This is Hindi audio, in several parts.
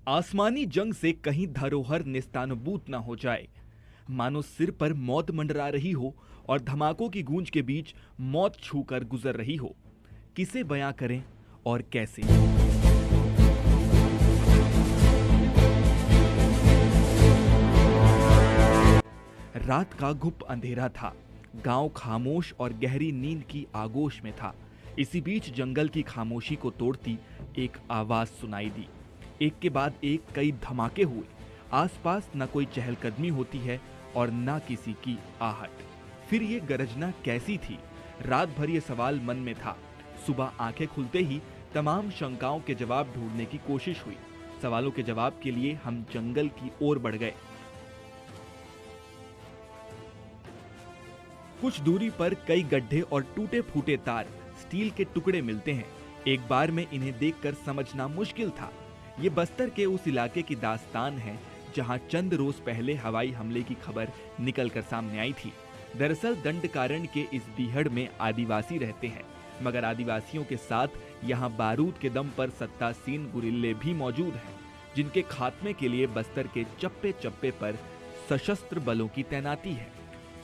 आसमानी जंग से कहीं धरोहर निस्तानुबूत न हो जाए, मानो सिर पर मौत मंडरा रही हो और धमाकों की गूंज के बीच मौत छूकर गुजर रही हो। किसे बयां करें और कैसे? रात का घुप अंधेरा था। गांव खामोश और गहरी नींद की आगोश में था। इसी बीच जंगल की खामोशी को तोड़ती एक आवाज सुनाई दी। एक के बाद एक कई धमाके हुए। आसपास न कोई चहलकदमी होती है और न किसी की आहट। फिर ये गरजना कैसी थी? रात भर ये सवाल मन में था। सुबह आंखें खुलते ही तमाम शंकाओं के जवाब ढूंढने की कोशिश हुई। सवालों के जवाब के लिए हम जंगल की ओर बढ़ गए। कुछ दूरी पर कई गड्ढे और टूटे फूटे तार, स्टील के टुकड़े मिलते हैं। एक बार में इन्हें देखकर समझना मुश्किल था। ये बस्तर के उस इलाके की दास्तान है जहां चंद रोज पहले हवाई हमले की खबर निकलकर सामने आई थी। दरअसल दंडकारण्य के इस बीहड़ में आदिवासी रहते हैं, मगर आदिवासियों के साथ यहां बारूद के दम पर सत्तासीन गुरिल्ले भी मौजूद हैं, जिनके खात्मे के लिए बस्तर के चप्पे चप्पे पर सशस्त्र बलों की तैनाती है।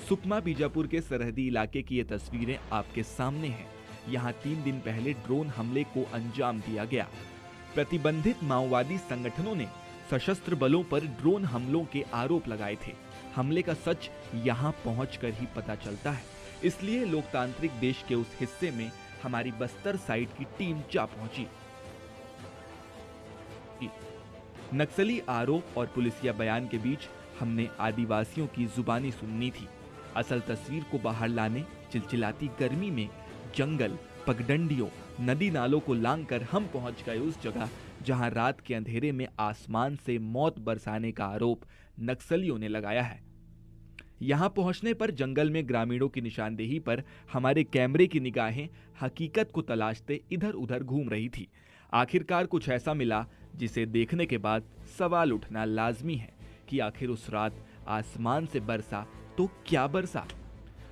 सुकमा बीजापुर के सरहदी इलाके की ये तस्वीरें आपके सामने हैं। यहाँ 3 दिन पहले ड्रोन हमले को अंजाम दिया गया। प्रतिबंधित माओवादी संगठनों ने सशस्त्र बलों पर ड्रोन हमलों के आरोप लगाए थे। हमले का सच यहाँ पहुंचकर ही पता चलता है। इसलिए लोकतांत्रिक देश के उस हिस्से में हमारी बस्तर साइड की टीम जा पहुंची। नक्सली आरोप और पुलिसिया बयान के बीच हमने आदिवासियों की जुबानी सुननी थी। असल तस्वीर को बाहर लाने चिलचिलाती गर्मी में जंगल, पगडंडियों, नदी नालों को लांघकर हम पहुंच गए उस जगह जहां रात के अंधेरे में आसमान से मौत बरसाने का आरोप नक्सलियों ने लगाया है। यहां पहुंचने पर जंगल में ग्रामीणों की निशानदेही पर हमारे कैमरे की निगाहें हकीकत को तलाशते इधर उधर घूम रही थी। आखिरकार कुछ ऐसा मिला जिसे देखने के बाद सवाल उठना लाजमी है कि आखिर उस रात आसमान से बरसा तो क्या बरसा।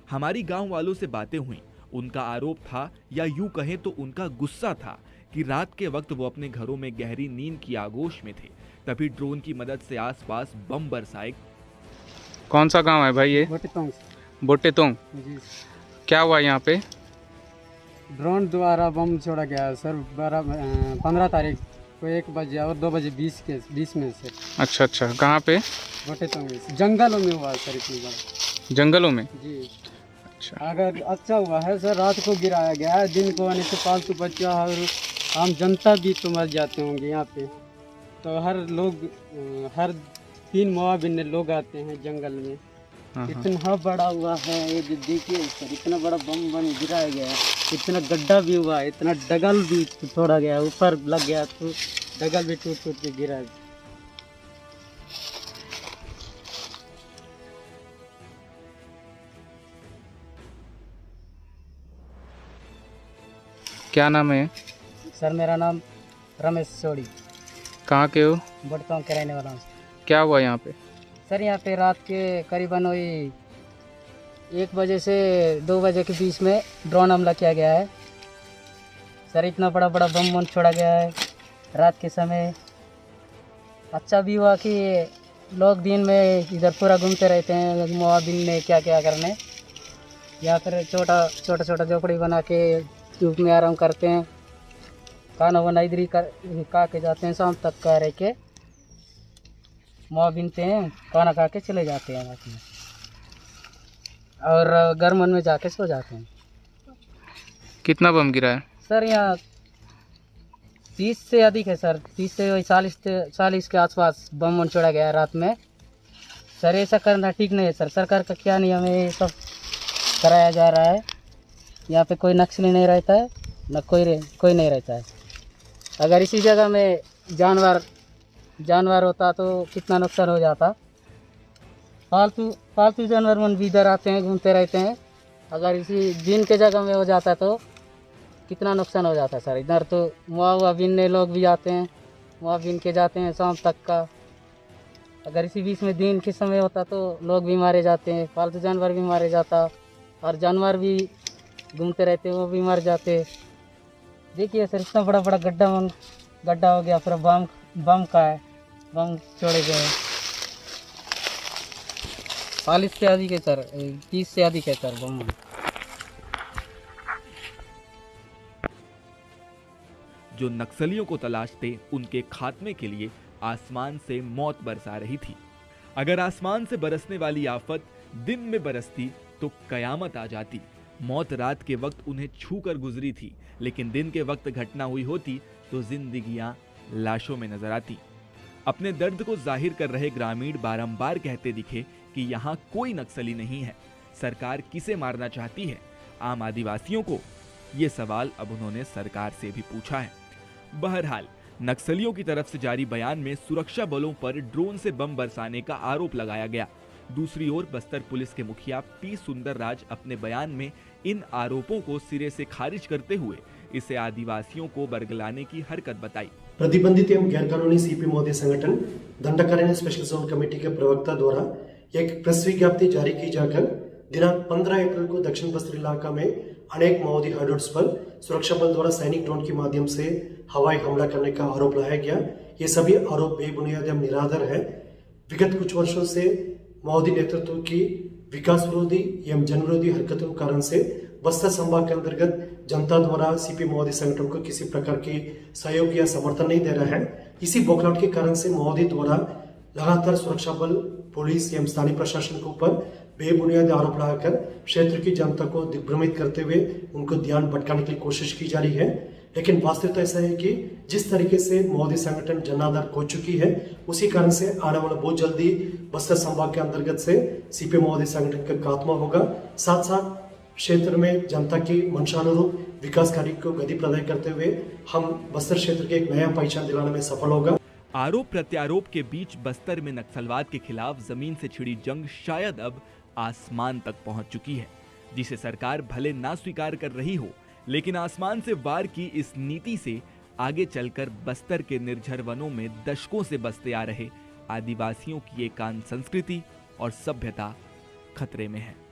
हमारी गांव वालों से बातें हुई। उनका आरोप था, या यूं कहें तो उनका गुस्सा था, कि रात के वक्त वो अपने घरों में गहरी नींद की आगोश में थे, तभी ड्रोन की मदद से आसपास बम बरसाए। कौन सा गांव है भाई ये? बोटेतोंग। जी। क्या हुआ यहाँ पे? ड्रोन द्वारा बम छोड़ा गया है सर। 15 तारीख को 1 बजे और 2 बजे 20 में से। अच्छा, कहाँ पे? बोटेतोंग में, जंगलों में हुआ सर। इतनी बड़ा जंगलों में? जी। अच्छा, अगर अच्छा हुआ है सर, रात को गिराया गया है। दिन को आने से पालतू बच्चा और आम जनता भी तो मर जाते होंगे यहाँ पे। तो हर 3 मुआविन लोग आते हैं जंगल में। इतना बड़ा हुआ है ये, देखिए सर, इतना बड़ा बम गिराया गया है। इतना गड्ढा भी हुआ है, इतना डगल भी तोड़ा गया, ऊपर लग गया तो डगल भी टूट के गिरा। क्या नाम है? सर मेरा नाम रमेश सोडी। कहाँ के हो? बोटेतोंग के रहने वाला हूँ। क्या हुआ यहाँ पे? सर यहाँ पे रात के करीबन वही 1 बजे से 2 बजे के बीच में ड्रोन हमला किया गया है सर। इतना बड़ा बम छोड़ा गया है रात के समय। अच्छा भी हुआ कि लोग दिन में इधर पूरा घूमते रहते हैं, मुआविन में क्या क्या करने। या फिर छोटा झोपड़ी बना के धूप में आराम करते हैं। खाना वाना इधर ही खा के जाते हैं। शाम तक का रह के मुआविन पे हैं, खाना खा के चले जाते हैं रात में, और गर्मन में जाके सो जाते हैं। कितना बम गिरा है सर? यहाँ 30 से अधिक है सर। 30 से 40 के आसपास बम छोड़ा गया है रात में सर। ऐसा करना ठीक नहीं है सर। सरकार का क्या नियम है, ये सब कराया जा रहा है। यहाँ पे कोई नक्सली नहीं रहता है, न कोई नहीं रहता है। अगर इसी जगह में जानवर होता तो कितना नुकसान हो जाता। पालतू जानवर मन भी इधर आते हैं, घूमते रहते हैं। अगर इसी दिन के जगह में हो जाता तो कितना नुकसान हो जाता सर। इधर तो मुआविन लोग भी आते हैं, मुआविन के जाते हैं शाम तक का। अगर इसी बीच में दिन के समय होता तो लोग भी मारे जाते हैं, पालतू जानवर भी मारे जाता, और जानवर भी घूमते रहते वो भी मर जाते। देखिए सर, इतना बड़ा गड्ढा हो गया, फिर बम का है। बम छोड़े गए। 40 से अधिक है सर, 30 से अधिक है सर बम। जो नक्सलियों को तलाशते उनके खात्मे के लिए आसमान से मौत बरसा रही थी। अगर आसमान से बरसने वाली आफत दिन में बरसती तो कयामत आ जाती। मौत रात के वक्त उन्हें छू कर गुजरी थी, लेकिन दिन के वक्त घटना हुई होती तो जिंदगियां लाशों में नजर आती। अपने दर्द को जाहिर कर रहे ग्रामीण बारंबार कहते दिखे कि यहाँ कोई नक्सली नहीं है, सरकार किसे मारना चाहती है, आम आदिवासियों को? ये सवाल अब उन्होंने सरकार से भी पूछा है। बहरहाल नक्सलियों की तरफ से जारी बयान में सुरक्षा बलों पर ड्रोन से बम बरसाने का आरोप लगाया गया। दूसरी ओर बस्तर पुलिस के मुखिया पी सुंदरराज अपने बयान में इन आरोपों को सिरे से खारिज करते हुए इसे आदिवासियों को बरगलाने की हरकत बताई। प्रतिबंधित एवं गैर कानूनी सीपी महोदय संगठन दंडकारण्य स्पेशल जोन कमेटी के प्रवक्ता द्वारा एक प्रेस विज्ञप्ति जारी की जाकर दिनांक 15 अप्रैल को दक्षिण बस्तर इलाका में अनेक माओवादी हाइडआउट्स पर सुरक्षा बल द्वारा सैनिक ड्रोन के माध्यम से हवाई हमला करने का आरोप लगाया गया। ये सभी आरोप बेबुनियाद एवं निराधार है। विगत कुछ वर्षों से माओवादी नेतृत्व की विकास विरोधी एवं जन विरोधी हरकतों के कारण से बस्तर संभाग के अंतर्गत जनता द्वारा सीपी माओवादी संगठन को किसी प्रकार की सहयोग या समर्थन नहीं दे रहा है। इसी बौखलाहट के कारण से माओवादी द्वारा लगातार सुरक्षा बल, पुलिस एवं स्थानीय प्रशासन के ऊपर बेबुनियाद आरोप लगाकर क्षेत्र की जनता को दिग्भ्रमित करते हुए उनको ध्यान भटकाने की कोशिश की जा रही है। लेकिन वास्तविकता ऐसा है कि जिस तरीके से माओवादी संगठन जनाधार खो चुकी है, उसी कारण से आने वाला बहुत जल्दी बस्तर संभाग के अंतर्गत से सीपी माओवादी संगठन का खात्मा होगा। साथ साथ क्षेत्र में जनता की मंशानुरूप विकास कार्य को गति प्रदान करते हुए हम बस्तर क्षेत्र के एक नया पहचान दिलाने में सफल होगा। आरोप प्रत्यारोप के बीच बस्तर में नक्सलवाद के खिलाफ जमीन से छिड़ी जंग शायद अब आसमान तक पहुंच चुकी है, जिसे सरकार भले ना स्वीकार कर रही हो, लेकिन आसमान से वार की इस नीति से आगे चलकर बस्तर के निर्झर वनों में दशकों से बसते आ रहे आदिवासियों की एकांत संस्कृति और सभ्यता खतरे में है।